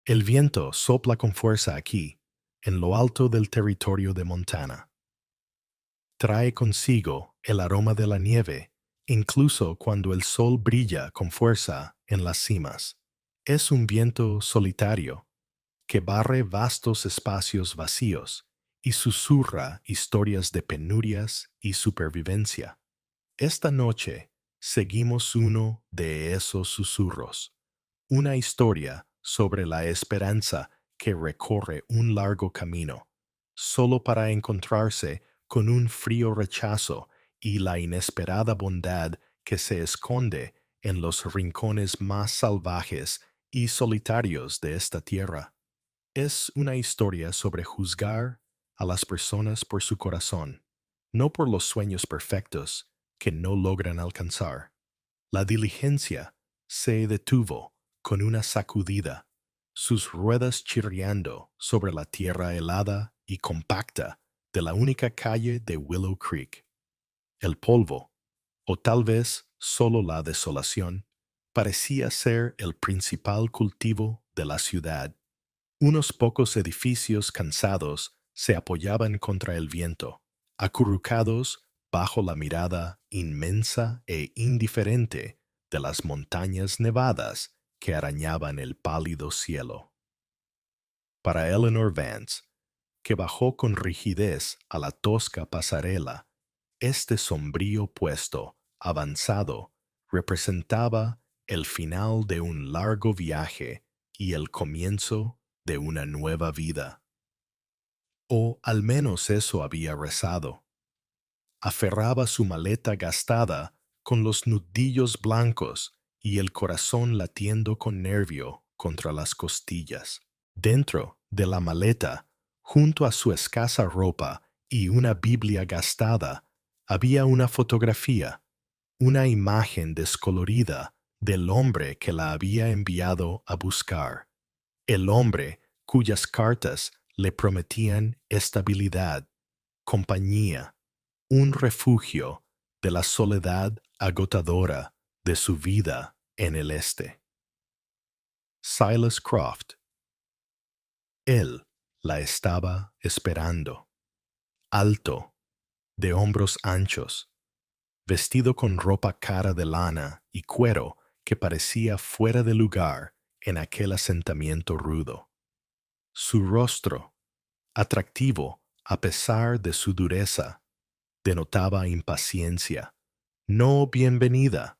El viento sopla con fuerza aquí, en lo alto del territorio de Montana. Trae consigo el aroma de la nieve, incluso cuando el sol brilla con fuerza en las cimas. Es un viento solitario que barre vastos espacios vacíos y susurra historias de penurias y supervivencia. Esta noche seguimos uno de esos susurros, una historia sobre la esperanza que recorre un largo camino, solo para encontrarse con un frío rechazo y la inesperada bondad que se esconde en los rincones más salvajes y solitarios de esta tierra. Es una historia sobre juzgar a las personas por su corazón, no por los sueños perfectos que no logran alcanzar. La diligencia se detuvo con una sacudida, sus ruedas chirriando sobre la tierra helada y compacta de la única calle de Willow Creek. El polvo, o tal vez solo la desolación, parecía ser el principal cultivo de la ciudad. Unos pocos edificios cansados se apoyaban contra el viento, acurrucados bajo la mirada inmensa e indiferente de las montañas nevadas que arañaban el pálido cielo. Para Eleanor Vance, que bajó con rigidez a la tosca pasarela, este sombrío puesto avanzado representaba el final de un largo viaje y el comienzo de una nueva vida. O al menos eso había rezado. Aferraba su maleta gastada con los nudillos blancos y el corazón latiendo con nervio contra las costillas. Dentro de la maleta, junto a su escasa ropa y una Biblia gastada, había una fotografía, una imagen descolorida del hombre que la había enviado a buscar, el hombre cuyas cartas le prometían estabilidad, compañía, un refugio de la soledad agotadora de su vida en el este. Silas Croft. Él la estaba esperando, alto, de hombros anchos, vestido con ropa cara de lana y cuero que parecía fuera de lugar en aquel asentamiento rudo. Su rostro, atractivo a pesar de su dureza, denotaba impaciencia, no bienvenida.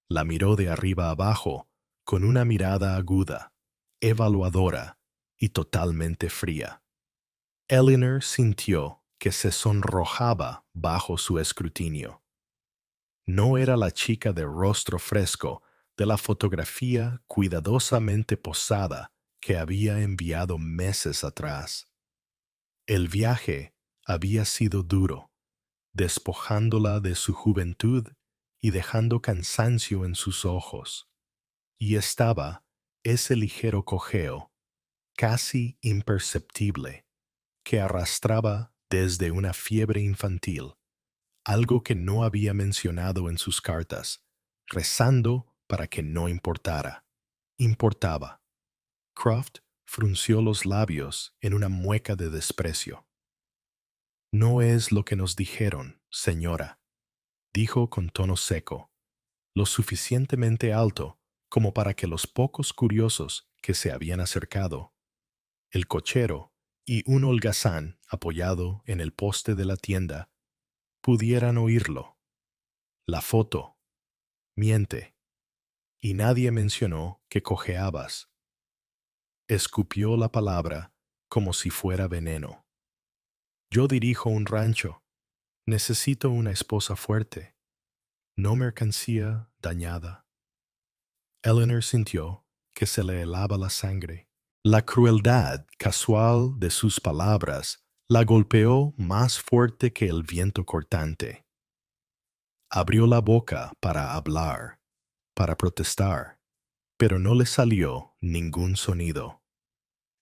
La miró de arriba abajo con una mirada aguda, evaluadora y totalmente fría. Eleanor sintió que se sonrojaba bajo su escrutinio. No era la chica de rostro fresco de la fotografía cuidadosamente posada que había enviado meses atrás. El viaje había sido duro, despojándola de su juventud y dejando cansancio en sus ojos. Y estaba ese ligero cojeo, casi imperceptible, que arrastraba desde una fiebre infantil, algo que no había mencionado en sus cartas, rezando para que no importara. Importaba. Croft frunció los labios en una mueca de desprecio. No es lo que nos dijeron, señora, dijo con tono seco, lo suficientemente alto como para que los pocos curiosos que se habían acercado, el cochero y un holgazán apoyado en el poste de la tienda, pudieran oírlo. La foto miente, y nadie mencionó que cojeabas. Escupió la palabra como si fuera veneno. Yo dirijo un rancho. Necesito una esposa fuerte, no mercancía dañada. Eleanor sintió que se le helaba la sangre. La crueldad casual de sus palabras la golpeó más fuerte que el viento cortante. Abrió la boca para hablar, para protestar, pero no le salió ningún sonido.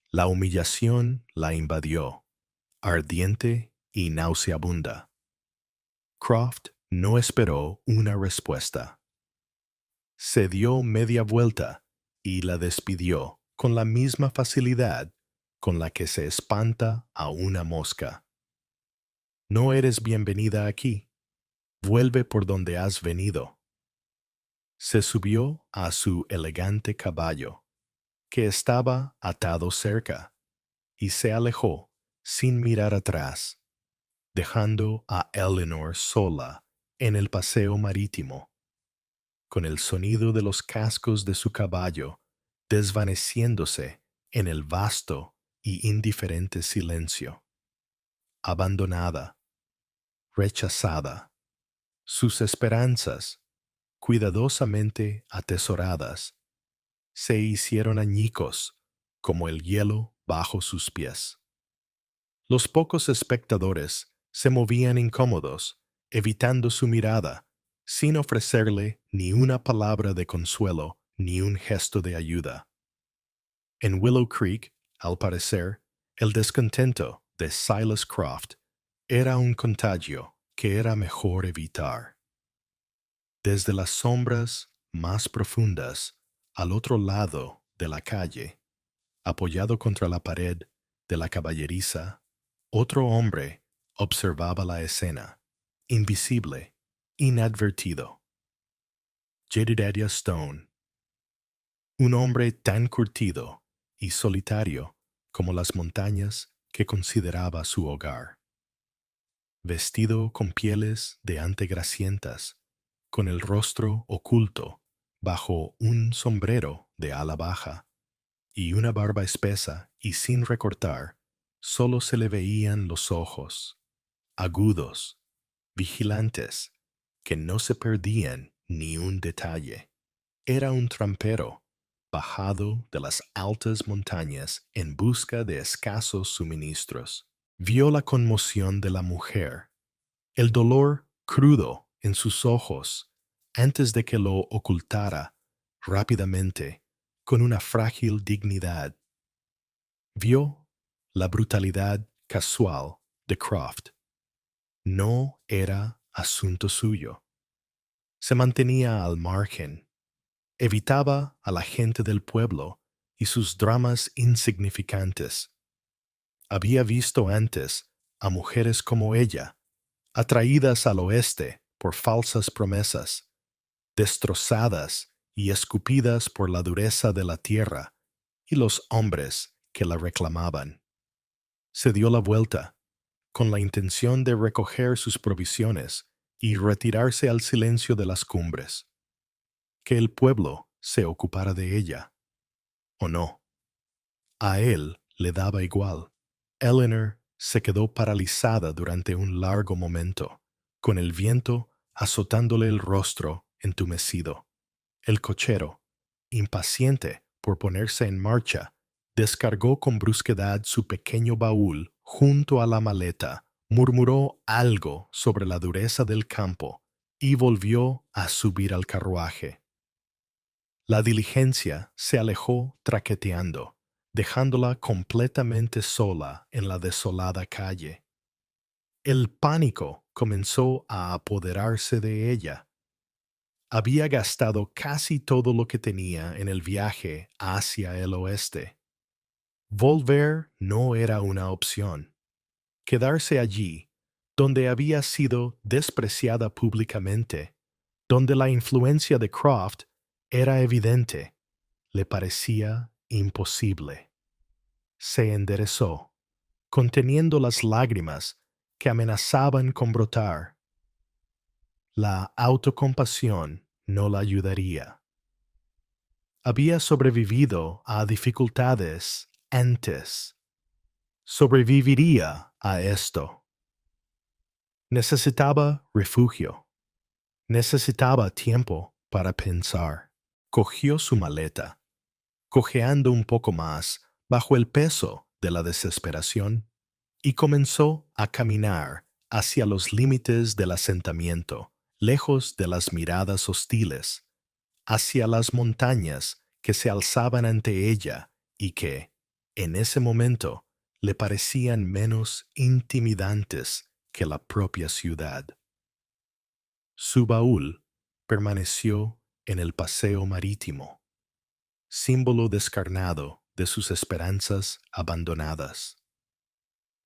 La humillación la invadió, ardiente y nauseabunda. Croft no esperó una respuesta. Se dio media vuelta y la despidió con la misma facilidad con la que se espanta a una mosca. No eres bienvenida aquí. Vuelve por donde has venido. Se subió a su elegante caballo, que estaba atado cerca, y se alejó sin mirar atrás, dejando a Eleanor sola en el paseo marítimo, con el sonido de los cascos de su caballo desvaneciéndose en el vasto y indiferente silencio. Abandonada, rechazada, sus esperanzas, cuidadosamente atesoradas, se hicieron añicos como el hielo bajo sus pies. Los pocos espectadores se movían incómodos, evitando su mirada, sin ofrecerle ni una palabra de consuelo ni un gesto de ayuda. En Willow Creek, al parecer, el descontento de Silas Croft era un contagio que era mejor evitar. Desde las sombras más profundas, al otro lado de la calle, apoyado contra la pared de la caballeriza, otro hombre observaba la escena, invisible, inadvertido. Jedediah Stone, un hombre tan curtido y solitario como las montañas que consideraba su hogar. Vestido con pieles de antegracientas, con el rostro oculto bajo un sombrero de ala baja y una barba espesa y sin recortar, solo se le veían los ojos, agudos, vigilantes, que no se perdían ni un detalle. Era un trampero, bajado de las altas montañas en busca de escasos suministros. Vio la conmoción de la mujer, el dolor crudo en sus ojos, antes de que lo ocultara rápidamente con una frágil dignidad. Vio la brutalidad casual de Croft. No era asunto suyo. Se mantenía al margen. Evitaba a la gente del pueblo y sus dramas insignificantes. Había visto antes a mujeres como ella, atraídas al oeste por falsas promesas, destrozadas y escupidas por la dureza de la tierra y los hombres que la reclamaban. Se dio la vuelta, con la intención de recoger sus provisiones y retirarse al silencio de las cumbres. Que el pueblo se ocupara de ella, o no. A él le daba igual. Eleanor se quedó paralizada durante un largo momento, con el viento azotándole el rostro entumecido. El cochero, impaciente por ponerse en marcha, descargó con brusquedad su pequeño baúl junto a la maleta, murmuró algo sobre la dureza del campo y volvió a subir al carruaje. La diligencia se alejó traqueteando, dejándola completamente sola en la desolada calle. El pánico comenzó a apoderarse de ella. Había gastado casi todo lo que tenía en el viaje hacia el oeste. Volver no era una opción. Quedarse allí, donde había sido despreciada públicamente, donde la influencia de Croft era evidente, le parecía imposible. Se enderezó, conteniendo las lágrimas que amenazaban con brotar. La autocompasión no la ayudaría. Había sobrevivido a dificultades antes. Sobreviviría a esto. Necesitaba refugio. Necesitaba tiempo para pensar. Cogió su maleta, cojeando un poco más bajo el peso de la desesperación, y comenzó a caminar hacia los límites del asentamiento, lejos de las miradas hostiles, hacia las montañas que se alzaban ante ella y que, en ese momento, le parecían menos intimidantes que la propia ciudad. Su baúl permaneció en el paseo marítimo, símbolo descarnado de sus esperanzas abandonadas.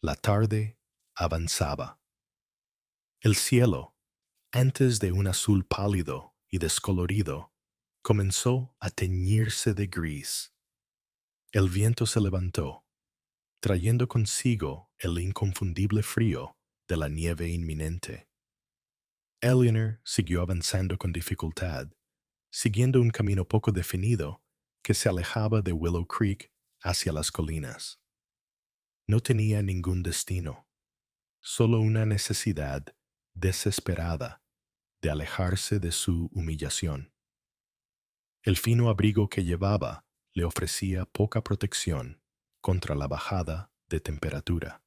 La tarde avanzaba. El cielo, antes de un azul pálido y descolorido, comenzó a teñirse de gris. El viento se levantó, trayendo consigo el inconfundible frío de la nieve inminente. Eleanor siguió avanzando con dificultad, siguiendo un camino poco definido que se alejaba de Willow Creek hacia las colinas. No tenía ningún destino, solo una necesidad desesperada de alejarse de su humillación. El fino abrigo que llevaba le ofrecía poca protección contra la bajada de temperatura.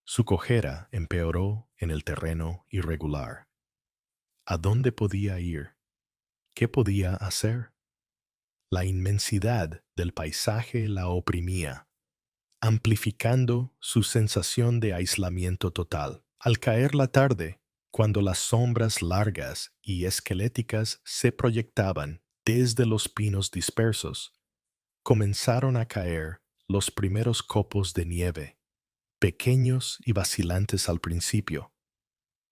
Su cojera empeoró en el terreno irregular. ¿A dónde podía ir? ¿Qué podía hacer? La inmensidad del paisaje la oprimía, amplificando su sensación de aislamiento total. Al caer la tarde, cuando las sombras largas y esqueléticas se proyectaban desde los pinos dispersos, comenzaron a caer los primeros copos de nieve, pequeños y vacilantes al principio,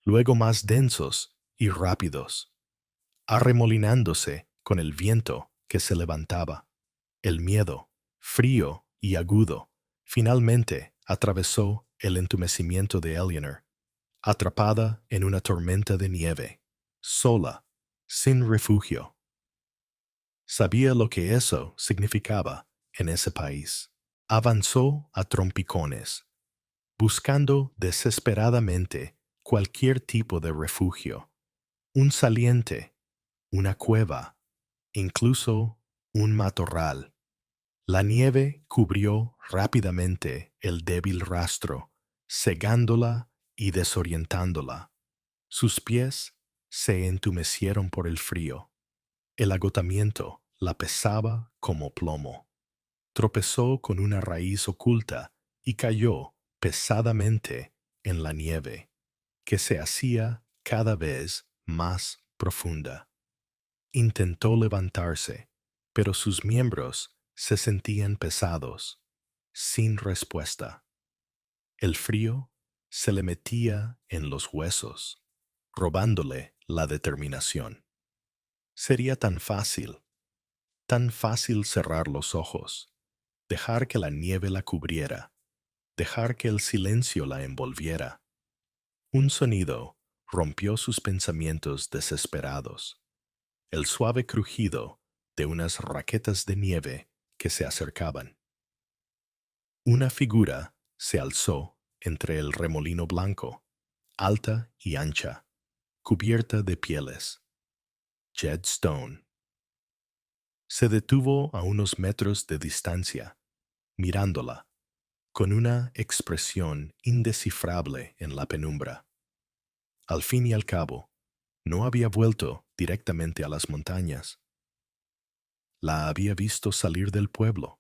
luego más densos y rápidos, arremolinándose con el viento que se levantaba. El miedo, frío y agudo, finalmente atravesó el entumecimiento de Eleanor, atrapada en una tormenta de nieve, sola, sin refugio. Sabía lo que eso significaba en ese país. Avanzó a trompicones, buscando desesperadamente cualquier tipo de refugio, un saliente, una cueva, incluso un matorral. La nieve cubrió rápidamente el débil rastro, cegándola y desorientándola. Sus pies se entumecieron por el frío. El agotamiento la pesaba como plomo. Tropezó con una raíz oculta y cayó pesadamente en la nieve, que se hacía cada vez más profunda. Intentó levantarse, pero sus miembros se sentían pesados, sin respuesta. El frío se le metía en los huesos, robándole la determinación. Sería tan fácil cerrar los ojos, dejar que la nieve la cubriera, dejar que el silencio la envolviera. Un sonido rompió sus pensamientos desesperados, el suave crujido de unas raquetas de nieve que se acercaban. Una figura se alzó entre el remolino blanco, alta y ancha, cubierta de pieles. Jed Stone. Se detuvo a unos metros de distancia, mirándola, con una expresión indescifrable en la penumbra. Al fin y al cabo, no había vuelto directamente a las montañas. La había visto salir del pueblo.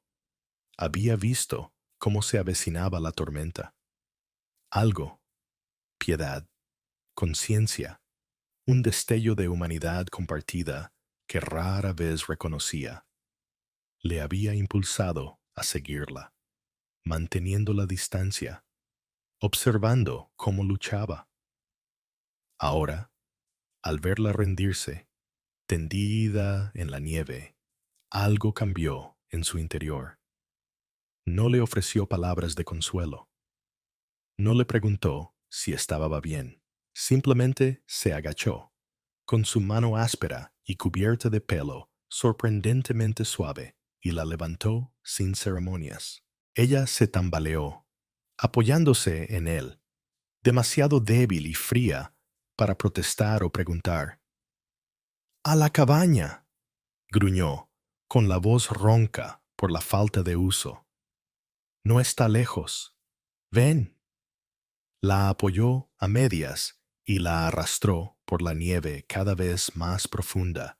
Había visto cómo se avecinaba la tormenta. Algo, piedad, conciencia, un destello de humanidad compartida que rara vez reconocía, le había impulsado a seguirla, manteniendo la distancia, observando cómo luchaba. Ahora, al verla rendirse, tendida en la nieve, algo cambió en su interior. No le ofreció palabras de consuelo. No le preguntó si estaba bien. Simplemente se agachó, con su mano áspera y cubierta de pelo sorprendentemente suave, y la levantó sin ceremonias. Ella se tambaleó, apoyándose en él, demasiado débil y fría para protestar o preguntar. «¡A la cabaña!», gruñó, con la voz ronca por la falta de uso. «No está lejos. Ven». La apoyó a medias y la arrastró por la nieve cada vez más profunda,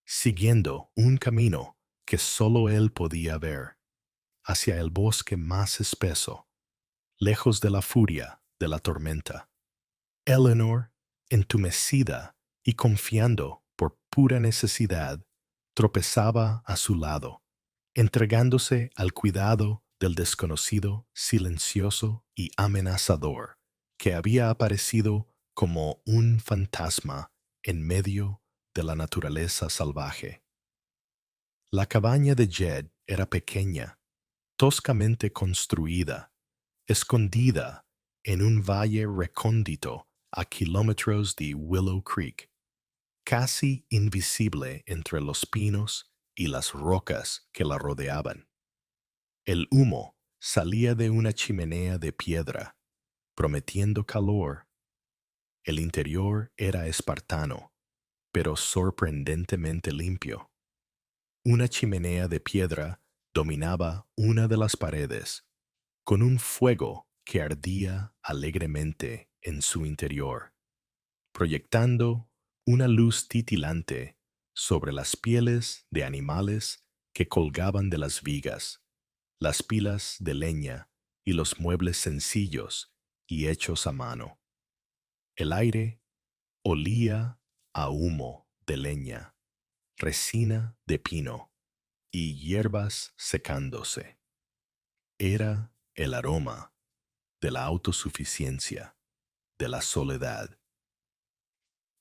siguiendo un camino que solo él podía ver, hacia el bosque más espeso, lejos de la furia de la tormenta. Eleanor, entumecida y confiando por pura necesidad, tropezaba a su lado, entregándose al cuidado del desconocido silencioso y amenazador que había aparecido como un fantasma en medio de la naturaleza salvaje. La cabaña de Jed era pequeña, toscamente construida, escondida en un valle recóndito a kilómetros de Willow Creek, casi invisible entre los pinos y las rocas que la rodeaban. El humo salía de una chimenea de piedra, prometiendo calor. El interior era espartano, pero sorprendentemente limpio. Una chimenea de piedra dominaba una de las paredes, con un fuego que ardía alegremente en su interior, proyectando una luz titilante sobre las pieles de animales que colgaban de las vigas, las pilas de leña y los muebles sencillos y hechos a mano. El aire olía a humo de leña, resina de pino y hierbas secándose. Era el aroma de la autosuficiencia, de la soledad.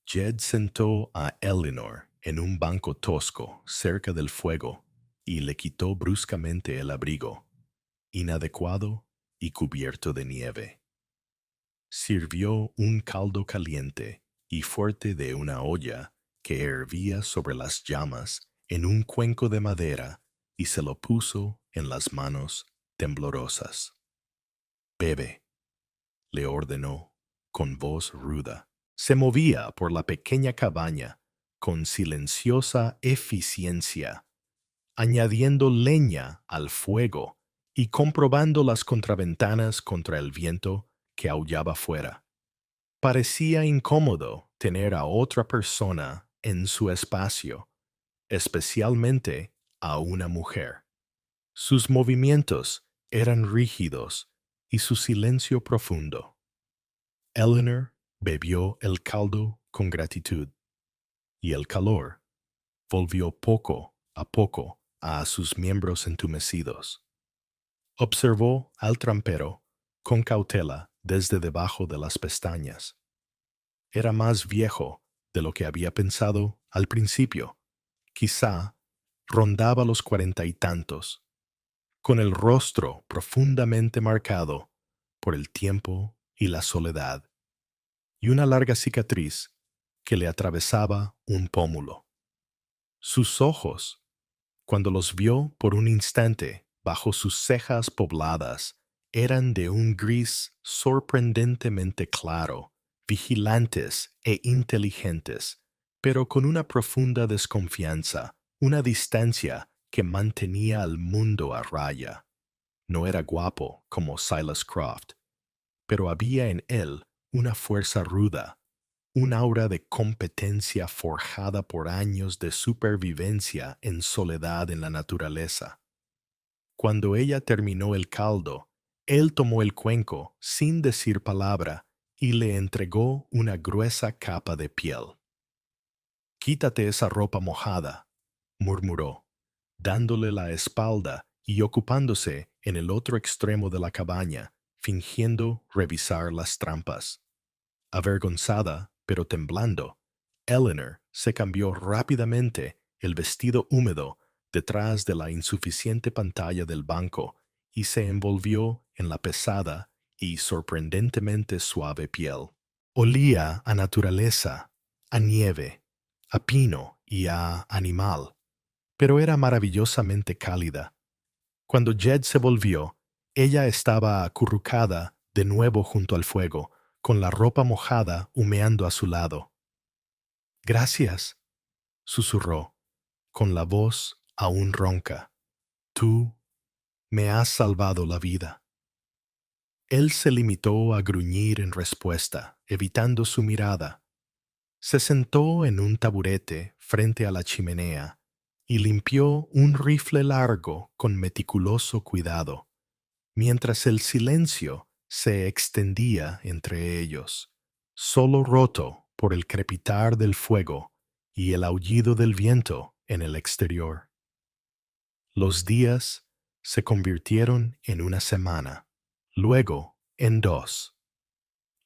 Jed sentó a Eleanor en un banco tosco cerca del fuego y le quitó bruscamente el abrigo, inadecuado y cubierto de nieve. Sirvió un caldo caliente y fuerte de una olla que hervía sobre las llamas en un cuenco de madera y se lo puso en las manos temblorosas. «Bebe», le ordenó con voz ruda. Se movía por la pequeña cabaña con silenciosa eficiencia, añadiendo leña al fuego y comprobando las contraventanas contra el viento que aullaba fuera. Parecía incómodo tener a otra persona en su espacio, especialmente a una mujer. Sus movimientos eran rígidos y su silencio profundo. Eleanor bebió el caldo con gratitud, y el calor volvió poco a sus miembros entumecidos. Observó al trampero con cautela desde debajo de las pestañas. Era más viejo de lo que había pensado al principio. Quizá rondaba los 40 y tantos, con el rostro profundamente marcado por el tiempo y la soledad, y una larga cicatriz que le atravesaba un pómulo. Sus ojos, cuando los vio por un instante bajo sus cejas pobladas, eran de un gris sorprendentemente claro, vigilantes e inteligentes, pero con una profunda desconfianza, una distancia que mantenía al mundo a raya. No era guapo como Silas Croft, pero había en él una fuerza ruda, un aura de competencia forjada por años de supervivencia en soledad en la naturaleza. Cuando ella terminó el caldo, él tomó el cuenco sin decir palabra y le entregó una gruesa capa de piel. «Quítate esa ropa mojada», murmuró, dándole la espalda y ocupándose en el otro extremo de la cabaña, fingiendo revisar las trampas. Avergonzada, pero temblando, Eleanor se cambió rápidamente el vestido húmedo detrás de la insuficiente pantalla del banco y se envolvió en la pesada y sorprendentemente suave piel. Olía a naturaleza, a nieve, a pino y a animal, pero era maravillosamente cálida. Cuando Jed se volvió, ella estaba acurrucada de nuevo junto al fuego, con la ropa mojada humeando a su lado. «Gracias», susurró, con la voz aún ronca. «Tú me has salvado la vida». Él se limitó a gruñir en respuesta, evitando su mirada. Se sentó en un taburete frente a la chimenea y limpió un rifle largo con meticuloso cuidado, mientras el silencio se extendía entre ellos, solo roto por el crepitar del fuego y el aullido del viento en el exterior. Los días se convirtieron en una semana, luego en 2.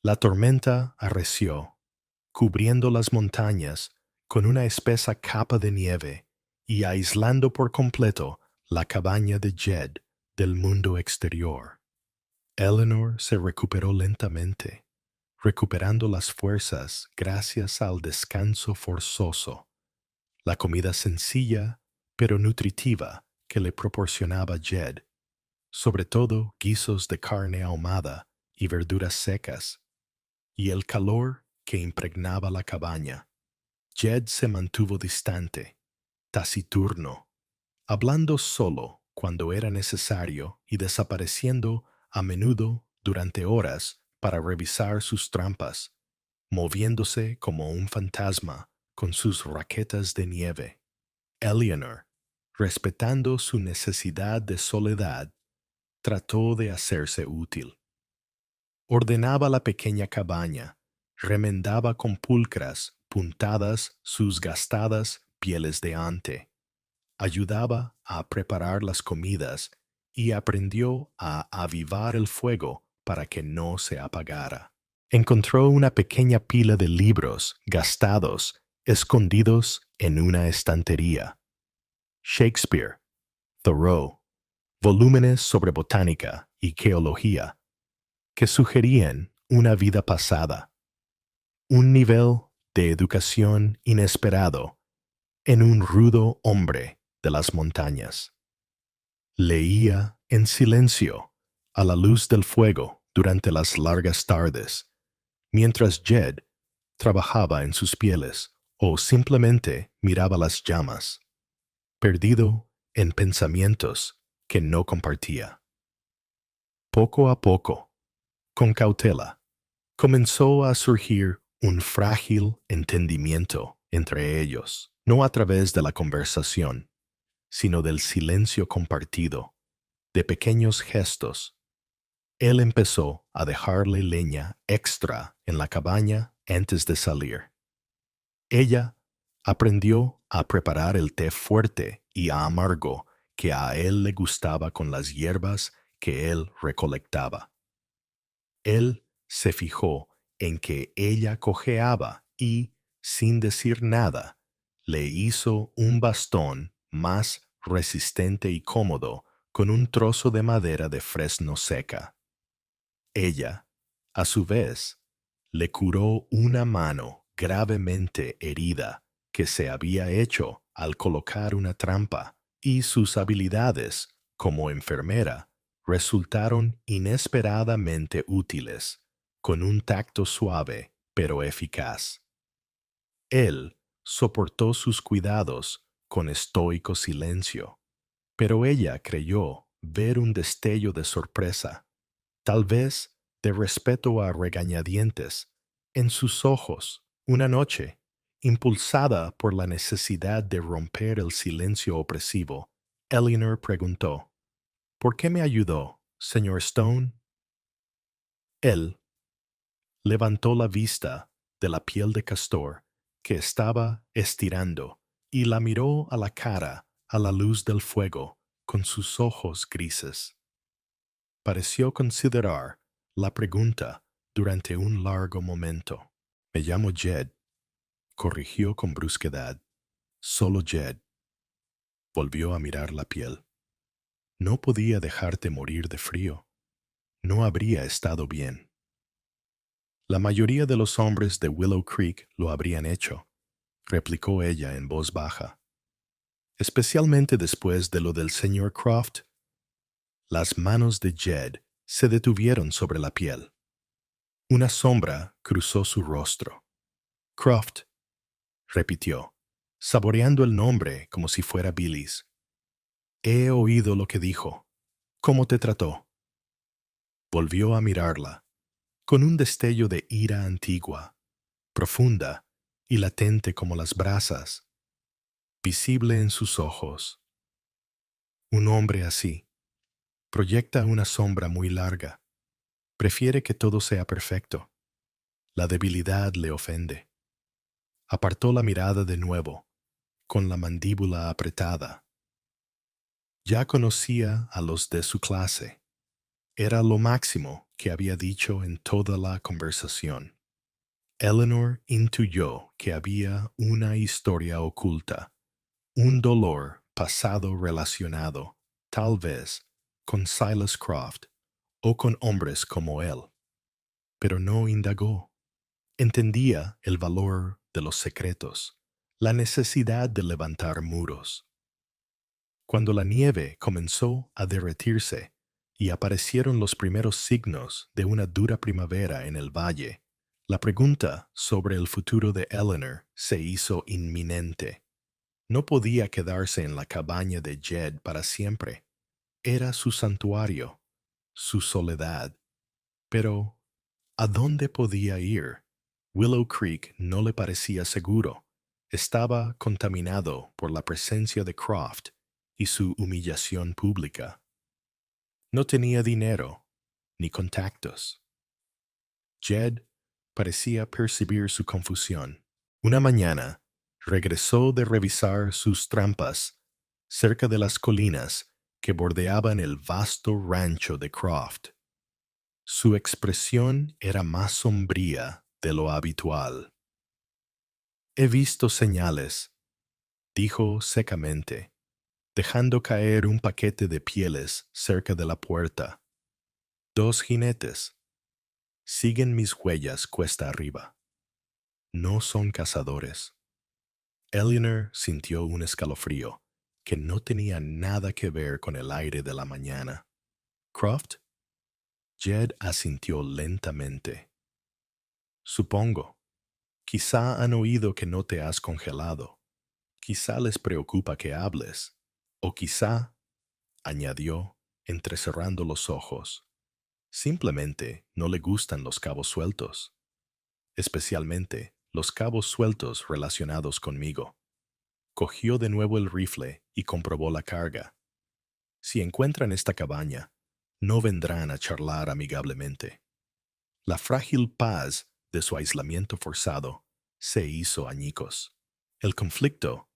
La tormenta arreció, cubriendo las montañas con una espesa capa de nieve y aislando por completo la cabaña de Jed del mundo exterior. Eleanor se recuperó lentamente, recuperando las fuerzas gracias al descanso forzoso, la comida sencilla pero nutritiva que le proporcionaba Jed, sobre todo guisos de carne ahumada y verduras secas, y el calor que impregnaba la cabaña. Jed se mantuvo distante, taciturno, hablando solo cuando era necesario y desapareciendo a menudo durante horas para revisar sus trampas, moviéndose como un fantasma con sus raquetas de nieve. Eleanor, respetando su necesidad de soledad, trató de hacerse útil. Ordenaba la pequeña cabaña, remendaba con pulcras puntadas sus gastadas pieles de ante, ayudaba a preparar las comidas y aprendió a avivar el fuego para que no se apagara. Encontró una pequeña pila de libros gastados escondidos en una estantería. Shakespeare, Thoreau, volúmenes sobre botánica y geología que sugerían una vida pasada, un nivel de educación inesperado en un rudo hombre de las montañas. Leía en silencio a la luz del fuego durante las largas tardes, mientras Jed trabajaba en sus pieles o simplemente miraba las llamas, perdido en pensamientos que no compartía. Poco a poco, con cautela, comenzó a surgir un frágil entendimiento entre ellos, no a través de la conversación, sino del silencio compartido, de pequeños gestos. Él empezó a dejarle leña extra en la cabaña antes de salir. Ella aprendió a preparar el té fuerte y amargo que a él le gustaba con las hierbas que él recolectaba. Él se fijó en que ella cojeaba y, sin decir nada, le hizo un bastón más resistente y cómodo con un trozo de madera de fresno seca. Ella, a su vez, le curó una mano gravemente herida que se había hecho al colocar una trampa, y sus habilidades como enfermera resultaron inesperadamente útiles, con un tacto suave pero eficaz. Él soportó sus cuidados con estoico silencio, pero ella creyó ver un destello de sorpresa, tal vez de respeto a regañadientes, en sus ojos una noche, impulsada por la necesidad de romper el silencio opresivo. Eleanor preguntó, ¿por qué me ayudó, señor Stone? Él levantó la vista de la piel de castor que estaba estirando y la miró a la cara a la luz del fuego con sus ojos grises. Pareció considerar la pregunta durante un largo momento. Me llamo Jed, corrigió con brusquedad. Solo Jed. Volvió a mirar la piel. No podía dejarte morir de frío. No habría estado bien. La mayoría de los hombres de Willow Creek lo habrían hecho, replicó ella en voz baja. Especialmente después de lo del señor Croft. Las manos de Jed se detuvieron sobre la piel. Una sombra cruzó su rostro. Croft, repitió, saboreando el nombre como si fuera Billy's. He oído lo que dijo. ¿Cómo te trató? Volvió a mirarla, con un destello de ira antigua, profunda y latente como las brasas, visible en sus ojos. Un hombre así proyecta una sombra muy larga. Prefiere que todo sea perfecto. La debilidad le ofende. Apartó la mirada de nuevo, con la mandíbula apretada. Ya conocía a los de su clase. Era lo máximo que había dicho en toda la conversación. Eleanor intuyó que había una historia oculta, un dolor pasado relacionado, tal vez, con Silas Croft o con hombres como él, pero no indagó. Entendía el valor de los secretos, la necesidad de levantar muros. Cuando la nieve comenzó a derretirse y aparecieron los primeros signos de una dura primavera en el valle, la pregunta sobre el futuro de Eleanor se hizo inminente. No podía quedarse en la cabaña de Jed para siempre. Era su santuario, su soledad. Pero, ¿a dónde podía ir? Willow Creek no le parecía seguro. Estaba contaminado por la presencia de Croft y su humillación pública. No tenía dinero ni contactos. Jed parecía percibir su confusión. Una mañana, regresó de revisar sus trampas cerca de las colinas que bordeaban el vasto rancho de Croft. Su expresión era más sombría de lo habitual. He visto señales, dijo secamente, dejando caer un paquete de pieles cerca de la puerta. Dos jinetes. Siguen mis huellas cuesta arriba. No son cazadores. Eleanor sintió un escalofrío que no tenía nada que ver con el aire de la mañana. ¿Croft? Jed asintió lentamente. Supongo. Quizá han oído que no te has congelado. Quizá les preocupa que hables. O quizá, añadió, entrecerrando los ojos, simplemente no le gustan los cabos sueltos, especialmente los cabos sueltos relacionados conmigo. Cogió de nuevo el rifle y comprobó la carga. Si encuentran esta cabaña, no vendrán a charlar amigablemente. La frágil paz de su aislamiento forzado se hizo añicos. El conflicto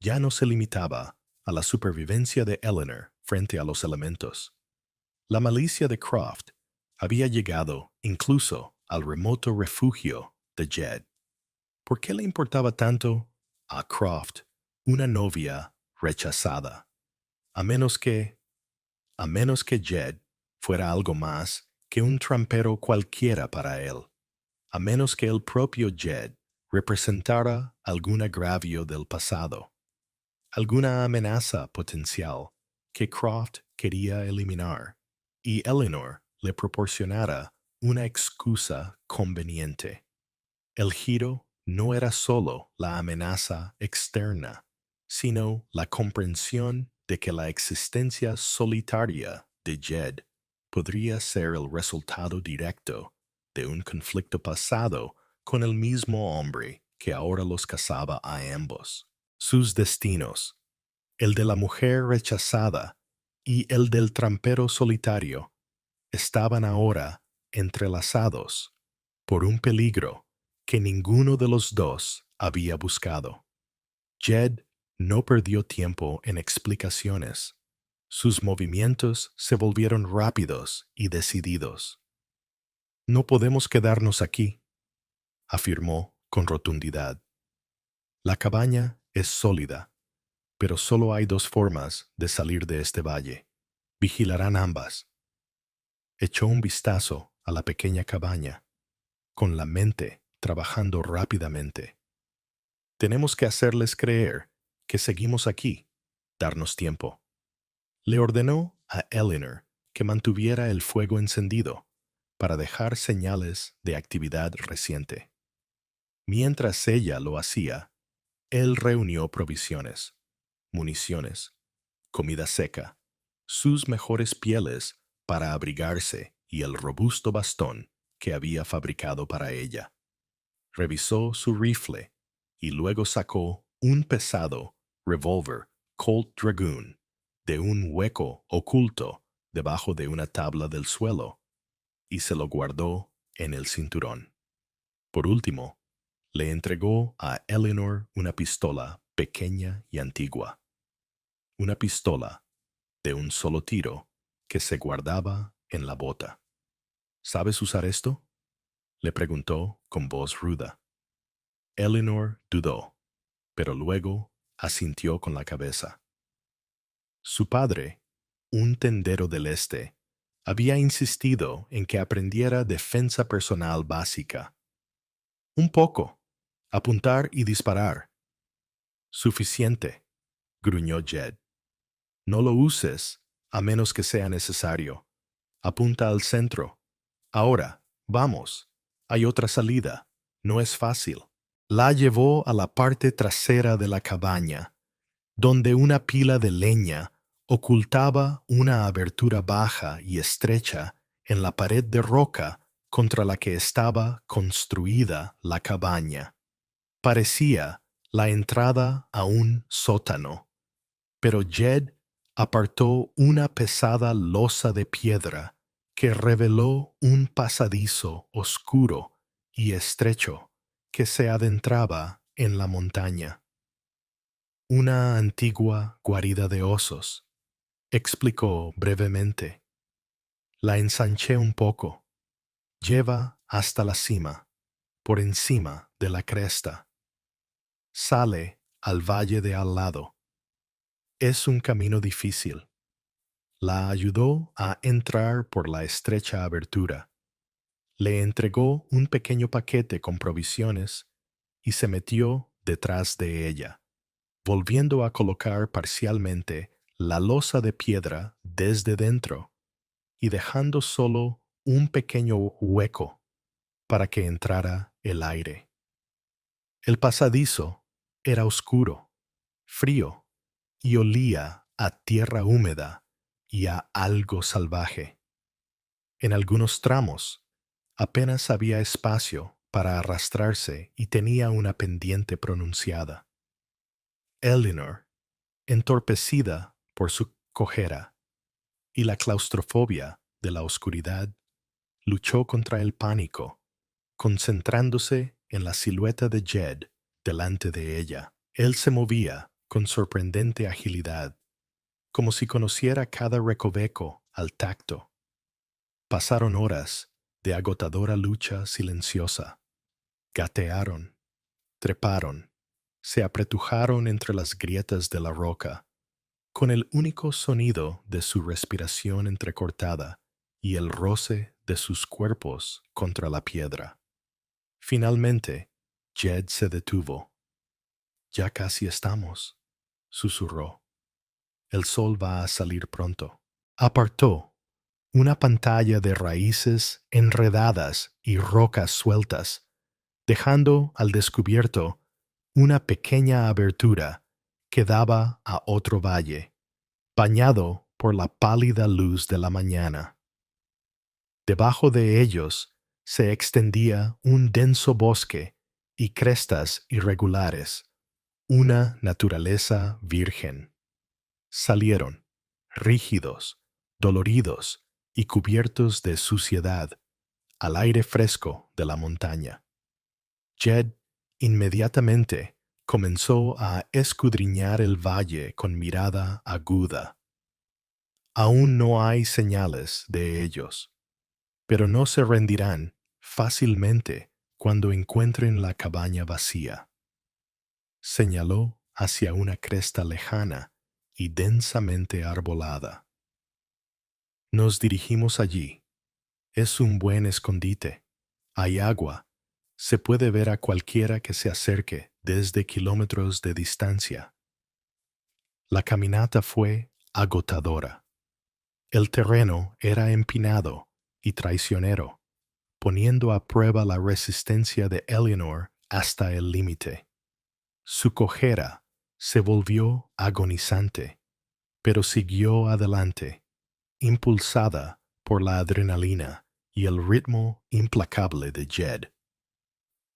ya no se limitaba a la supervivencia de Eleanor frente a los elementos. La malicia de Croft había llegado incluso al remoto refugio de Jed. ¿Por qué le importaba tanto a Croft una novia rechazada? A menos que, a menos que Jed fuera algo más que un trampero cualquiera para él, a menos que el propio Jed representara algún agravio del pasado, alguna amenaza potencial que Croft quería eliminar, y Eleanor le proporcionara una excusa conveniente. El giro no era solo la amenaza externa, sino la comprensión de que la existencia solitaria de Jed podría ser el resultado directo de un conflicto pasado con el mismo hombre que ahora los casaba a ambos. Sus destinos, el de la mujer rechazada y el del trampero solitario, estaban ahora entrelazados por un peligro que ninguno de los dos había buscado. Jed no perdió tiempo en explicaciones. Sus movimientos se volvieron rápidos y decididos. No podemos quedarnos aquí, afirmó con rotundidad. La cabaña es sólida, pero solo hay dos formas de salir de este valle. Vigilarán ambas. Echó un vistazo a la pequeña cabaña, con la mente trabajando rápidamente. Tenemos que hacerles creer que seguimos aquí, darnos tiempo. Le ordenó a Eleanor que mantuviera el fuego encendido para dejar señales de actividad reciente. Mientras ella lo hacía, él reunió provisiones, municiones, comida seca, sus mejores pieles para abrigarse y el robusto bastón que había fabricado para ella. Revisó su rifle y luego sacó un pesado revólver Colt Dragoon de un hueco oculto debajo de una tabla del suelo y se lo guardó en el cinturón. Por último, le entregó a Eleanor una pistola pequeña y antigua. Una pistola de un solo tiro que se guardaba en la bota. ¿Sabes usar esto?, le preguntó con voz ruda. Eleanor dudó, pero luego asintió con la cabeza. Su padre, un tendero del este, había insistido en que aprendiera defensa personal básica. Un poco. Apuntar y disparar. Suficiente, gruñó Jed. No lo uses, a menos que sea necesario. Apunta al centro. Ahora, vamos. Hay otra salida. No es fácil. La llevó a la parte trasera de la cabaña, donde una pila de leña ocultaba una abertura baja y estrecha en la pared de roca contra la que estaba construida la cabaña. Parecía la entrada a un sótano, pero Jed apartó una pesada losa de piedra que reveló un pasadizo oscuro y estrecho que se adentraba en la montaña. Una antigua guarida de osos, explicó brevemente. La ensanché un poco. Lleva hasta la cima, por encima de la cresta. Sale al valle de al lado. Es un camino difícil. La ayudó a entrar por la estrecha abertura. Le entregó un pequeño paquete con provisiones y se metió detrás de ella, volviendo a colocar parcialmente la losa de piedra desde dentro y dejando solo un pequeño hueco para que entrara el aire. El pasadizo era oscuro, frío y olía a tierra húmeda y a algo salvaje. En algunos tramos apenas había espacio para arrastrarse y tenía una pendiente pronunciada. Eleanor, entorpecida por su cojera y la claustrofobia de la oscuridad, luchó contra el pánico, concentrándose en la silueta de Jed delante de ella. Él se movía con sorprendente agilidad, como si conociera cada recoveco al tacto. Pasaron horas de agotadora lucha silenciosa. Gatearon, treparon, se apretujaron entre las grietas de la roca, con el único sonido de su respiración entrecortada y el roce de sus cuerpos contra la piedra. Finalmente, Jed se detuvo. Ya casi estamos, susurró. El sol va a salir pronto. Apartó una pantalla de raíces enredadas y rocas sueltas, dejando al descubierto una pequeña abertura que daba a otro valle, bañado por la pálida luz de la mañana. Debajo de ellos se extendía un denso bosque y crestas irregulares, una naturaleza virgen. Salieron, rígidos, doloridos y cubiertos de suciedad, al aire fresco de la montaña. Jed inmediatamente comenzó a escudriñar el valle con mirada aguda. Aún no hay señales de ellos, pero no se rendirán fácilmente cuando encuentren la cabaña vacía. Señaló hacia una cresta lejana y densamente arbolada. Nos dirigimos allí. Es un buen escondite. Hay agua. Se puede ver a cualquiera que se acerque desde kilómetros de distancia. La caminata fue agotadora. El terreno era empinado y traicionero, poniendo a prueba la resistencia de Eleanor hasta el límite. Su cojera se volvió agonizante, pero siguió adelante, impulsada por la adrenalina y el ritmo implacable de Jed.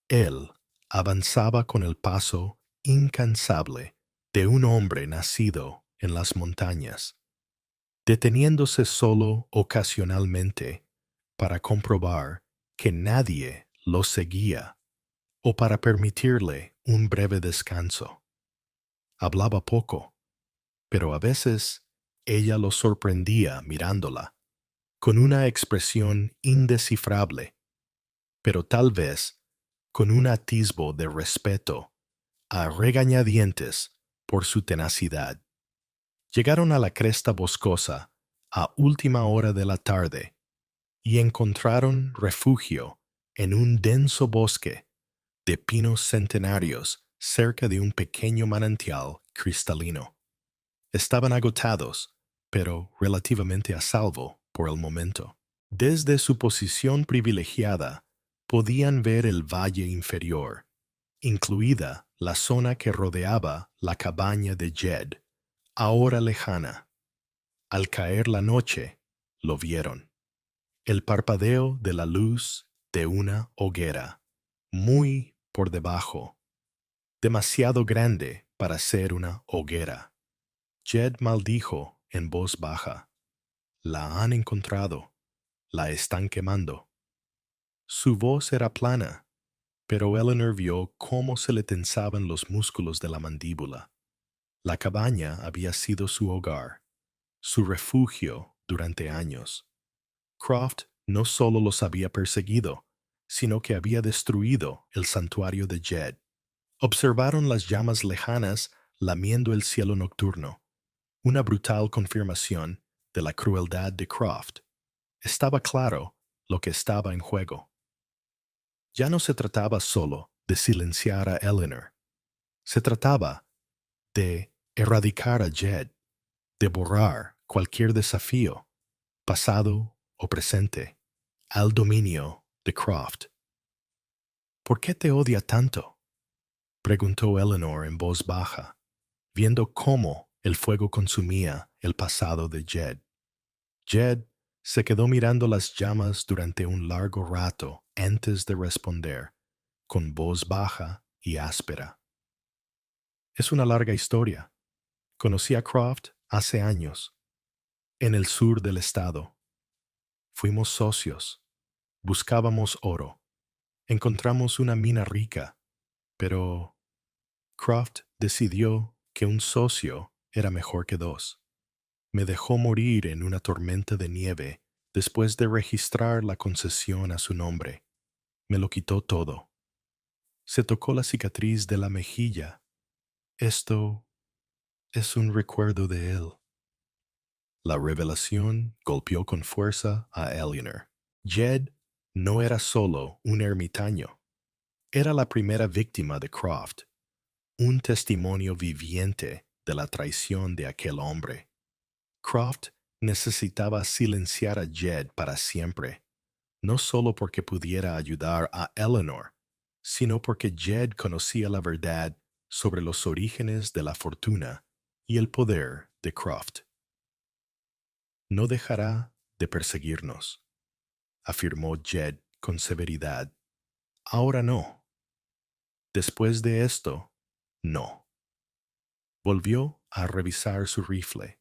Él avanzaba con el paso incansable de un hombre nacido en las montañas, deteniéndose solo ocasionalmente para comprobar que nadie lo seguía o para permitirle un breve descanso. Hablaba poco, pero a veces Ella lo sorprendía mirándola, con una expresión indescifrable, pero tal vez con un atisbo de respeto, a regañadientes por su tenacidad. Llegaron a la cresta boscosa a última hora de la tarde y encontraron refugio en un denso bosque de pinos centenarios cerca de un pequeño manantial cristalino. Estaban agotados, pero relativamente a salvo por el momento. Desde su posición privilegiada, podían ver el valle inferior, incluida la zona que rodeaba la cabaña de Jed, ahora lejana. Al caer la noche, lo vieron. El parpadeo de la luz de una hoguera, muy por debajo, demasiado grande para ser una hoguera. Jed maldijo en voz baja. La han encontrado. La están quemando. Su voz era plana, pero Eleanor vio cómo se le tensaban los músculos de la mandíbula. La cabaña había sido su hogar, su refugio durante años. Croft no solo los había perseguido, sino que había destruido el santuario de Jed. Observaron las llamas lejanas lamiendo el cielo nocturno, una brutal confirmación de la crueldad de Croft. Estaba claro lo que estaba en juego. Ya no se trataba solo de silenciar a Eleanor. Se trataba de erradicar a Jed, de borrar cualquier desafío, pasado o presente, al dominio de Croft. ¿Por qué te odia tanto?, preguntó Eleanor en voz baja, viendo cómo el fuego consumía el pasado de Jed. Jed se quedó mirando las llamas durante un largo rato antes de responder, con voz baja y áspera. Es una larga historia. Conocí a Croft hace años, en el sur del estado. Fuimos socios. Buscábamos oro. Encontramos una mina rica, pero Croft decidió que un socio era mejor que dos. Me dejó morir en una tormenta de nieve después de registrar la concesión a su nombre. Me lo quitó todo. Se tocó la cicatriz de la mejilla. Esto es un recuerdo de él. La revelación golpeó con fuerza a Eleanor. Jed no era solo un ermitaño. Era la primera víctima de Croft, un testimonio viviente de la traición de aquel hombre. Croft necesitaba silenciar a Jed para siempre, no solo porque pudiera ayudar a Eleanor, sino porque Jed conocía la verdad sobre los orígenes de la fortuna y el poder de Croft. No dejará de perseguirnos, afirmó Jed con severidad. Ahora no. Después de esto, no. Volvió a revisar su rifle,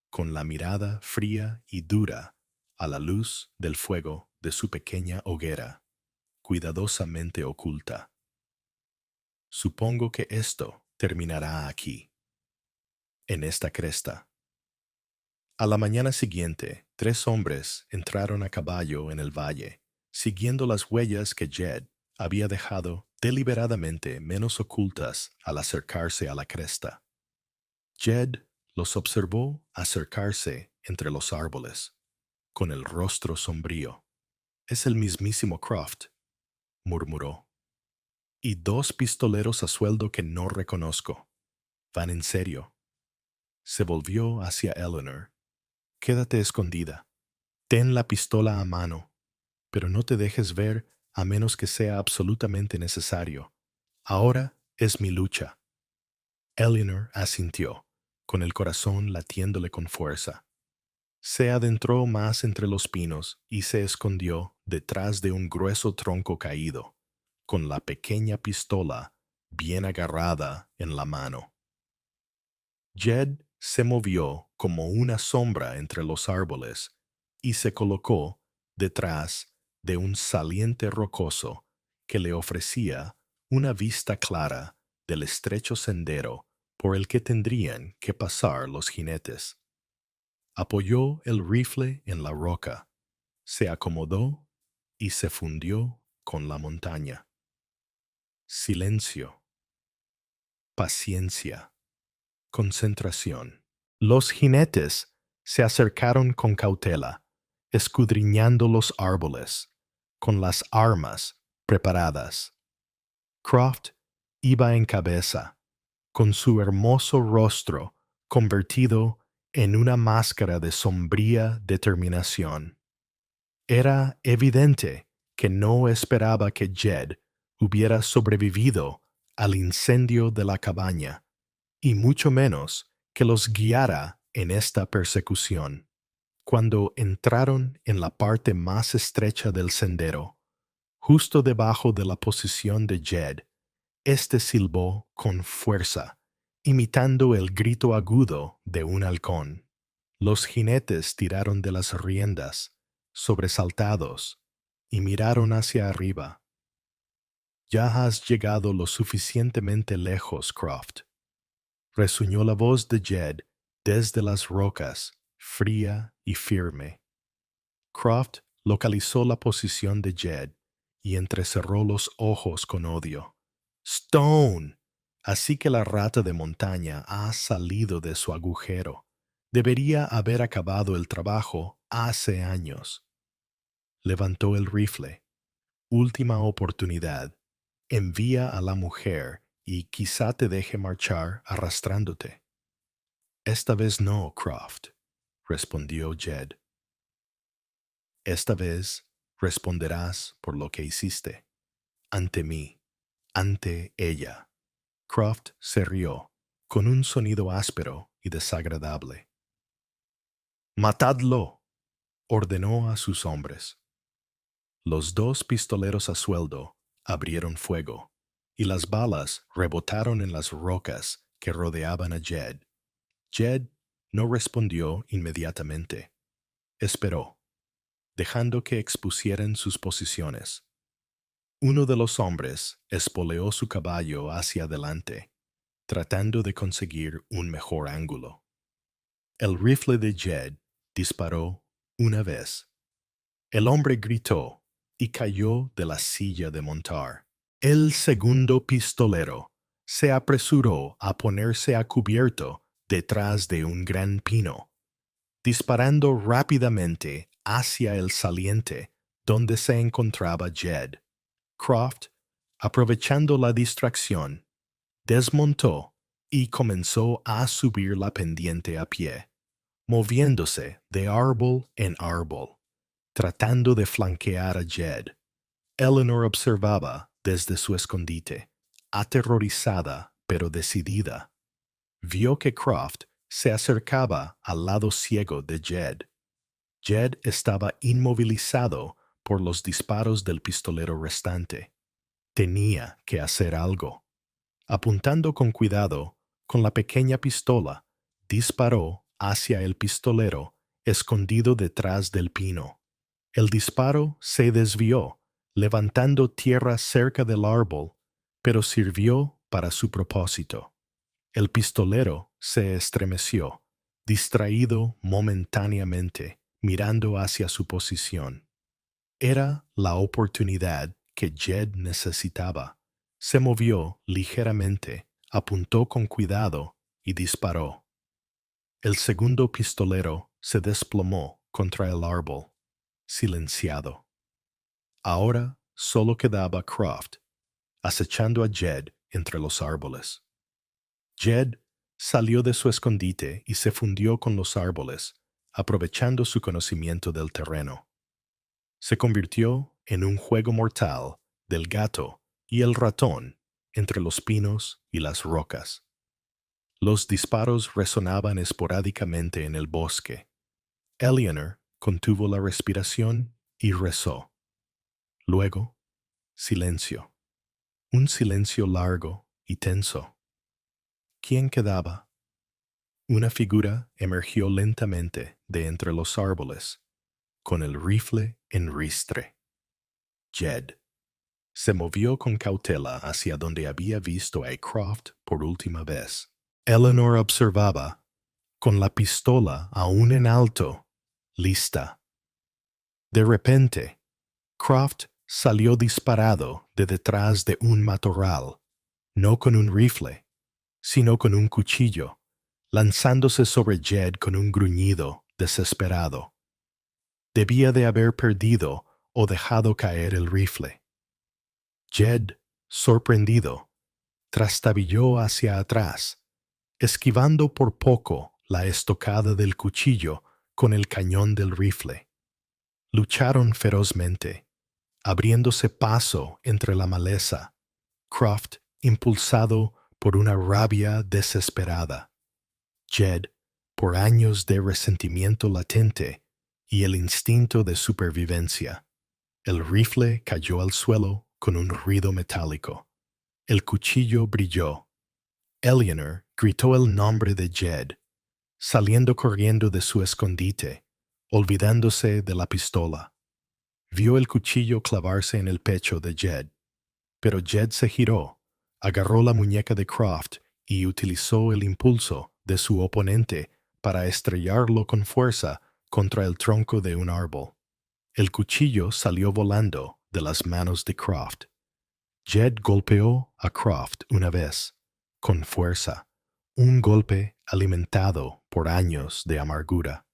con la mirada fría y dura a la luz del fuego de su pequeña hoguera, cuidadosamente oculta. Supongo que esto terminará aquí, en esta cresta. A la mañana siguiente, 3 hombres entraron a caballo en el valle, siguiendo las huellas que Jed había dejado deliberadamente menos ocultas al acercarse a la cresta. Jed los observó acercarse entre los árboles, con el rostro sombrío. «Es el mismísimo Croft», murmuró. «Y 2 pistoleros a sueldo que no reconozco. Van en serio». Se volvió hacia Eleanor. «Quédate escondida. Ten la pistola a mano, pero no te dejes ver a menos que sea absolutamente necesario. Ahora es mi lucha». Eleanor asintió, con el corazón latiéndole con fuerza. Se adentró más entre los pinos y se escondió detrás de un grueso tronco caído, con la pequeña pistola bien agarrada en la mano. Jed se movió como una sombra entre los árboles y se colocó detrás de un saliente rocoso que le ofrecía una vista clara del estrecho sendero por el que tendrían que pasar los jinetes. Apoyó el rifle en la roca, se acomodó y se fundió con la montaña. Silencio, paciencia, concentración. Los jinetes se acercaron con cautela, escudriñando los árboles, con las armas preparadas. Croft iba en cabeza, con su hermoso rostro convertido en una máscara de sombría determinación. Era evidente que no esperaba que Jed hubiera sobrevivido al incendio de la cabaña, y mucho menos que los guiara en esta persecución. Cuando entraron en la parte más estrecha del sendero, justo debajo de la posición de Jed, este silbó con fuerza, imitando el grito agudo de un halcón. Los jinetes tiraron de las riendas, sobresaltados, y miraron hacia arriba. «Ya has llegado lo suficientemente lejos, Croft», resuñó la voz de Jed desde las rocas, fría y firme. Croft localizó la posición de Jed y entrecerró los ojos con odio. «¡Stone! Así que la rata de montaña ha salido de su agujero. Debería haber acabado el trabajo hace años». Levantó el rifle. «Última oportunidad. Envía a la mujer y quizá te deje marchar arrastrándote». «Esta vez no, Croft», respondió Jed. «Esta vez responderás por lo que hiciste. Ante mí, ante ella». Croft se rió, con un sonido áspero y desagradable. «Matadlo», ordenó a sus hombres. Los dos pistoleros a sueldo abrieron fuego, y las balas rebotaron en las rocas que rodeaban a Jed. Jed no respondió inmediatamente. Esperó, dejando que expusieran sus posiciones. Uno de los hombres espoleó su caballo hacia adelante, tratando de conseguir un mejor ángulo. El rifle de Jed disparó una vez. El hombre gritó y cayó de la silla de montar. El segundo pistolero se apresuró a ponerse a cubierto detrás de un gran pino, disparando rápidamente hacia el saliente donde se encontraba Jed. Croft, aprovechando la distracción, desmontó y comenzó a subir la pendiente a pie, moviéndose de árbol en árbol, tratando de flanquear a Jed. Eleanor observaba desde su escondite, aterrorizada pero decidida. Vio que Croft se acercaba al lado ciego de Jed. Jed estaba inmovilizado por los disparos del pistolero restante. Tenía que hacer algo. Apuntando con cuidado, con la pequeña pistola, disparó hacia el pistolero escondido detrás del pino. El disparo se desvió, levantando tierra cerca del árbol, pero sirvió para su propósito. El pistolero se estremeció, distraído momentáneamente, mirando hacia su posición. Era la oportunidad que Jed necesitaba. Se movió ligeramente, apuntó con cuidado y disparó. El segundo pistolero se desplomó contra el árbol, silenciado. Ahora solo quedaba Croft, acechando a Jed entre los árboles. Jed salió de su escondite y se fundió con los árboles, aprovechando su conocimiento del terreno. Se convirtió en un juego mortal del gato y el ratón entre los pinos y las rocas. Los disparos resonaban esporádicamente en el bosque. Eleanor contuvo la respiración y rezó. Luego, silencio. Un silencio largo y tenso. ¿Quién quedaba? Una figura emergió lentamente de entre los árboles, con el rifle en ristre. Jed. Se movió con cautela hacia donde había visto a Croft por última vez. Eleanor observaba, con la pistola aún en alto, lista. De repente, Croft salió disparado de detrás de un matorral, no con un rifle, sino con un cuchillo, lanzándose sobre Jed con un gruñido desesperado. Debía de haber perdido o dejado caer el rifle. Jed, sorprendido, trastabilló hacia atrás, esquivando por poco la estocada del cuchillo con el cañón del rifle. Lucharon ferozmente, abriéndose paso entre la maleza, Croft impulsado por una rabia desesperada, Jed por años de resentimiento latente y el instinto de supervivencia. El rifle cayó al suelo con un ruido metálico. El cuchillo brilló. Eleanor gritó el nombre de Jed, saliendo corriendo de su escondite, olvidándose de la pistola. Vio el cuchillo clavarse en el pecho de Jed, pero Jed se giró, agarró la muñeca de Croft y utilizó el impulso de su oponente para estrellarlo con fuerza contra el tronco de un árbol. El cuchillo salió volando de las manos de Croft. Jed golpeó a Croft una vez, con fuerza, un golpe alimentado por años de amargura.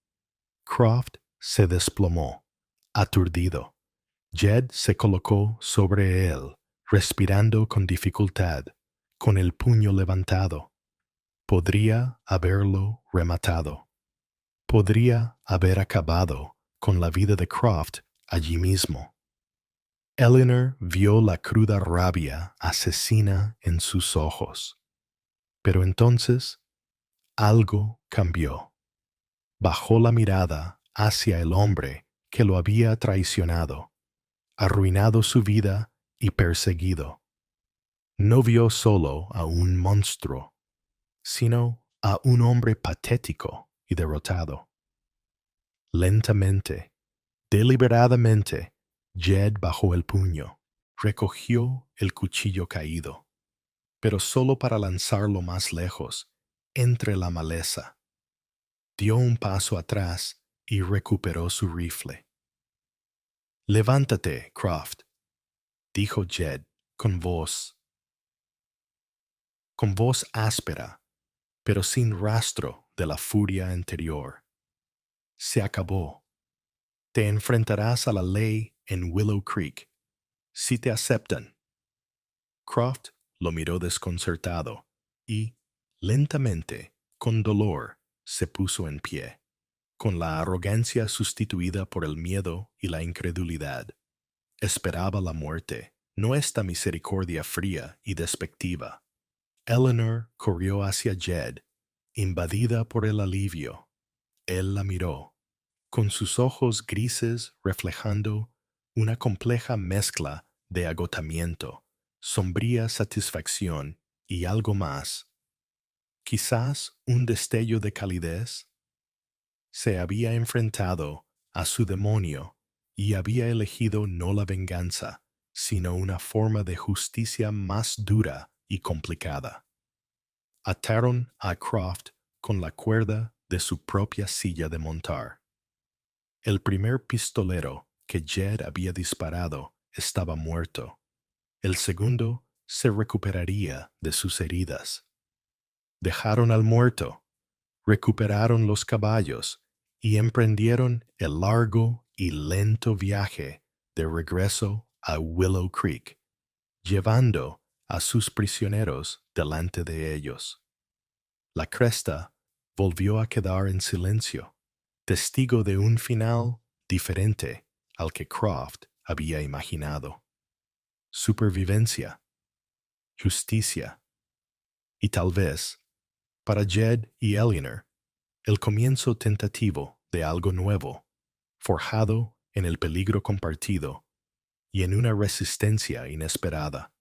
Croft se desplomó, aturdido. Jed se colocó sobre él, respirando con dificultad, con el puño levantado. Podría haberlo rematado. Podría haber acabado con la vida de Croft allí mismo. Eleanor vio la cruda rabia asesina en sus ojos. Pero entonces algo cambió. Bajó la mirada hacia el hombre que lo había traicionado, arruinado su vida y perseguido. No vio solo a un monstruo, sino a un hombre patético y derrotado. Lentamente, deliberadamente, Jed bajó el puño, recogió el cuchillo caído, pero solo para lanzarlo más lejos, entre la maleza. Dio un paso atrás y recuperó su rifle. «Levántate, Croft», dijo Jed con voz áspera, pero sin rastro de la furia anterior. Se acabó. Te enfrentarás a la ley en Willow Creek. Si te aceptan. Croft lo miró desconcertado y, lentamente, con dolor, se puso en pie, con la arrogancia sustituida por el miedo y la incredulidad. Esperaba la muerte, no esta misericordia fría y despectiva. Eleanor corrió hacia Jed, invadida por el alivio. Él la miró, con sus ojos grises reflejando una compleja mezcla de agotamiento, sombría satisfacción y algo más. Quizás un destello de calidez. Se había enfrentado a su demonio y había elegido no la venganza, sino una forma de justicia más dura y complicada. Ataron a Croft con la cuerda de su propia silla de montar. El primer pistolero que Jed había disparado estaba muerto. El segundo se recuperaría de sus heridas. Dejaron al muerto, recuperaron los caballos y emprendieron el largo y lento viaje de regreso a Willow Creek, llevando a sus prisioneros delante de ellos. La cresta volvió a quedar en silencio, testigo de un final diferente al que Croft había imaginado. Supervivencia, justicia y tal vez, para Jed y Eleanor, el comienzo tentativo de algo nuevo, forjado en el peligro compartido y en una resistencia inesperada.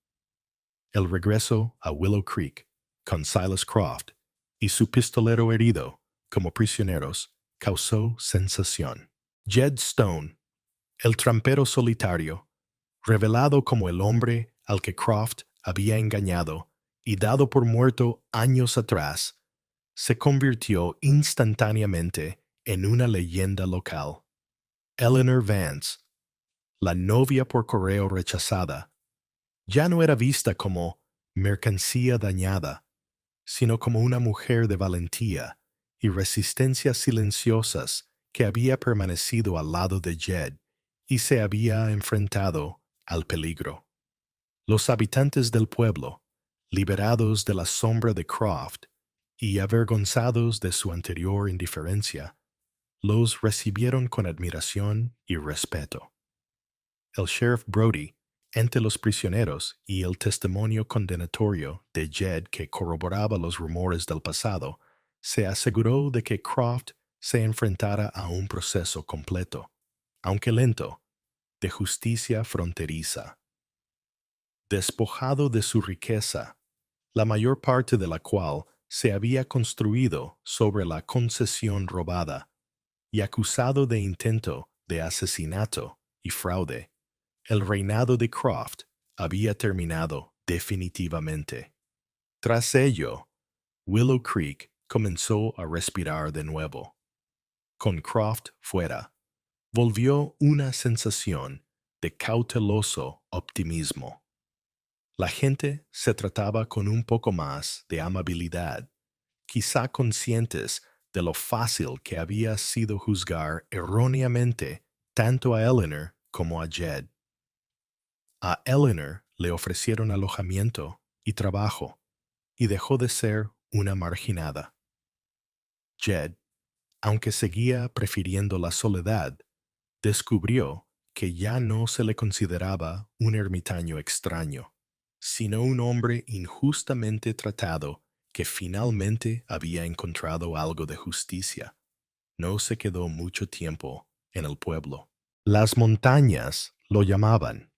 El regreso a Willow Creek con Silas Croft y su pistolero herido como prisioneros causó sensación. Jed Stone, el trampero solitario, revelado como el hombre al que Croft había engañado y dado por muerto años atrás, se convirtió instantáneamente en una leyenda local. Eleanor Vance, la novia por correo rechazada, ya no era vista como mercancía dañada, sino como una mujer de valentía y resistencia silenciosas que había permanecido al lado de Jed y se había enfrentado al peligro. Los habitantes del pueblo, liberados de la sombra de Croft y avergonzados de su anterior indiferencia, los recibieron con admiración y respeto. El sheriff Brody, entre los prisioneros y el testimonio condenatorio de Jed que corroboraba los rumores del pasado, se aseguró de que Croft se enfrentara a un proceso completo, aunque lento, de justicia fronteriza. Despojado de su riqueza, la mayor parte de la cual se había construido sobre la concesión robada, y acusado de intento de asesinato y fraude, el reinado de Croft había terminado definitivamente. Tras ello, Willow Creek comenzó a respirar de nuevo. Con Croft fuera, volvió una sensación de cauteloso optimismo. La gente se trataba con un poco más de amabilidad, quizá conscientes de lo fácil que había sido juzgar erróneamente tanto a Eleanor como a Jed. A Eleanor le ofrecieron alojamiento y trabajo, y dejó de ser una marginada. Jed, aunque seguía prefiriendo la soledad, descubrió que ya no se le consideraba un ermitaño extraño, sino un hombre injustamente tratado que finalmente había encontrado algo de justicia. No se quedó mucho tiempo en el pueblo. Las montañas lo llamaban,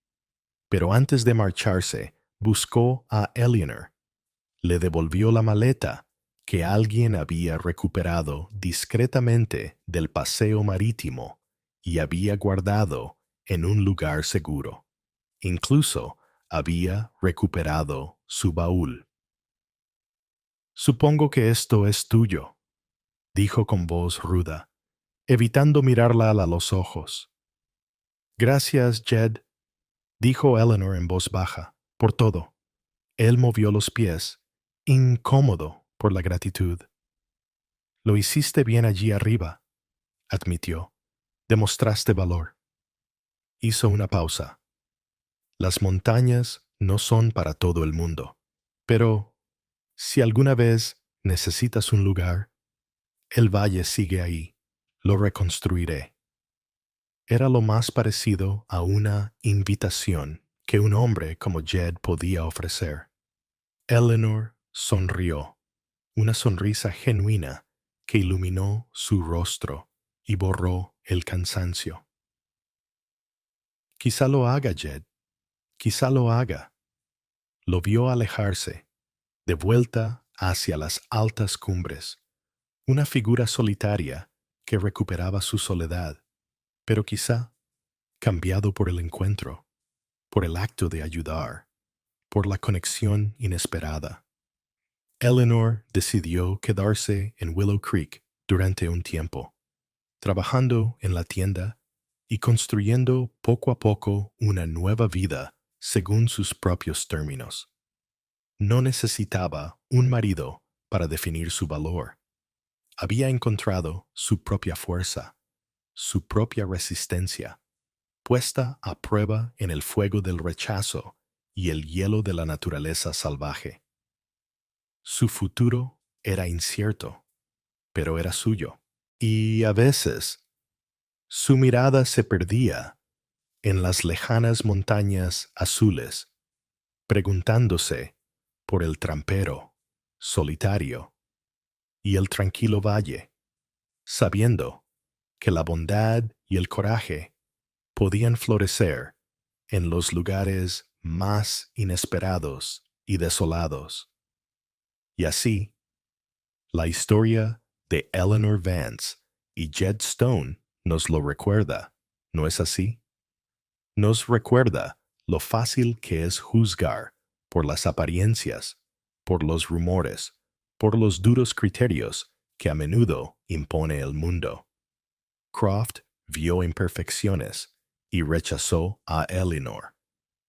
pero antes de marcharse, buscó a Eleanor. Le devolvió la maleta que alguien había recuperado discretamente del paseo marítimo y había guardado en un lugar seguro. Incluso había recuperado su baúl. Supongo que esto es tuyo, dijo con voz ruda, evitando mirarla a los ojos. Gracias, Jed, dijo Eleanor en voz baja, por todo. Él movió los pies, incómodo por la gratitud. Lo hiciste bien allí arriba, admitió. Demostraste valor. Hizo una pausa. Las montañas no son para todo el mundo, pero si alguna vez necesitas un lugar, el valle sigue ahí. Lo reconstruiré. Era lo más parecido a una invitación que un hombre como Jed podía ofrecer. Eleanor sonrió, una sonrisa genuina que iluminó su rostro y borró el cansancio. Quizá lo haga, Jed, quizá lo haga. Lo vio alejarse, de vuelta hacia las altas cumbres, una figura solitaria que recuperaba su soledad, pero quizá cambiado por el encuentro, por el acto de ayudar, por la conexión inesperada. Eleanor decidió quedarse en Willow Creek durante un tiempo, trabajando en la tienda y construyendo poco a poco una nueva vida según sus propios términos. No necesitaba un marido para definir su valor. Había encontrado su propia fuerza, su propia resistencia, puesta a prueba en el fuego del rechazo y el hielo de la naturaleza salvaje. Su futuro era incierto, pero era suyo. Y a veces, su mirada se perdía en las lejanas montañas azules, preguntándose por el trampero, solitario, y el tranquilo valle, sabiendo que la bondad y el coraje podían florecer en los lugares más inesperados y desolados. Y así, la historia de Eleanor Vance y Jed Stone nos lo recuerda, ¿no es así? Nos recuerda lo fácil que es juzgar por las apariencias, por los rumores, por los duros criterios que a menudo impone el mundo. Croft vio imperfecciones y rechazó a Eleanor.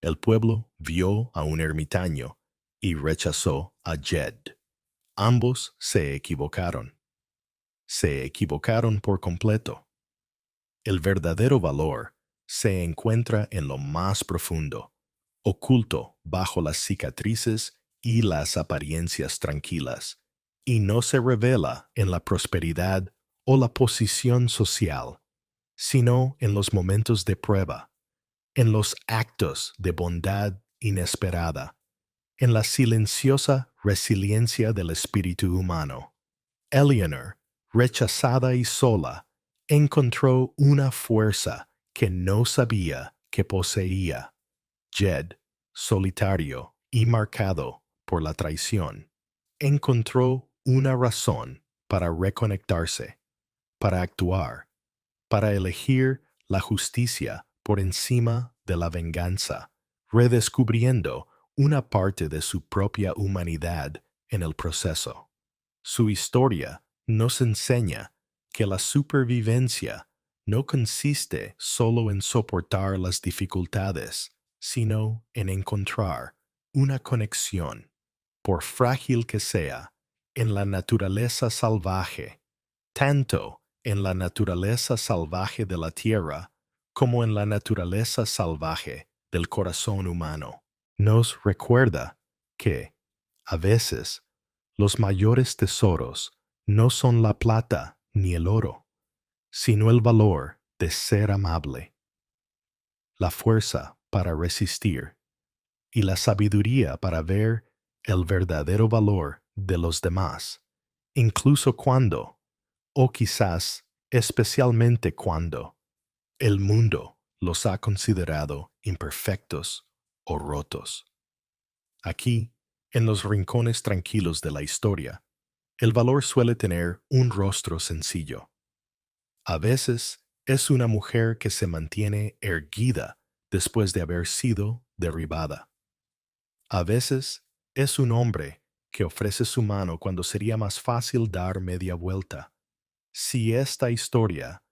El pueblo vio a un ermitaño y rechazó a Jed. Ambos se equivocaron. Se equivocaron por completo. El verdadero valor se encuentra en lo más profundo, oculto bajo las cicatrices y las apariencias tranquilas, y no se revela en la prosperidad o la posición social, sino en los momentos de prueba, en los actos de bondad inesperada, en la silenciosa resiliencia del espíritu humano. Eleanor, rechazada y sola, encontró una fuerza que no sabía que poseía. Jed, solitario y marcado por la traición, encontró una razón para reconectarse, para actuar, para elegir la justicia por encima de la venganza, redescubriendo una parte de su propia humanidad en el proceso. Su historia nos enseña que la supervivencia no consiste solo en soportar las dificultades, sino en encontrar una conexión, por frágil que sea, en la naturaleza salvaje, tanto en la naturaleza salvaje de la tierra como en la naturaleza salvaje del corazón humano. Nos recuerda que, a veces, los mayores tesoros no son la plata ni el oro, sino el valor de ser amable, la fuerza para resistir y la sabiduría para ver el verdadero valor de los demás, incluso cuando, o quizás especialmente cuando, el mundo los ha considerado imperfectos o rotos. Aquí, en los rincones tranquilos de la historia, el valor suele tener un rostro sencillo. A veces es una mujer que se mantiene erguida después de haber sido derribada. A veces es un hombre que ofrece su mano cuando sería más fácil dar media vuelta. Si esta historia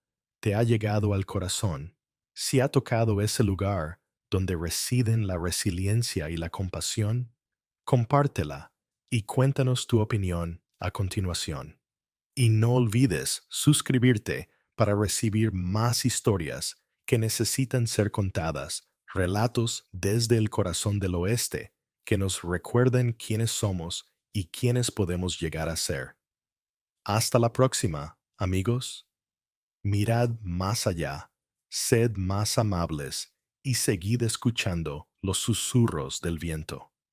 te ha llegado al corazón, si ha tocado ese lugar donde residen la resiliencia y la compasión, compártela y cuéntanos tu opinión a continuación. Y no olvides suscribirte para recibir más historias que necesitan ser contadas, relatos desde el corazón del oeste que nos recuerden quiénes somos y quiénes podemos llegar a ser. Hasta la próxima, amigos. Mirad más allá, sed más amables y seguid escuchando los susurros del viento.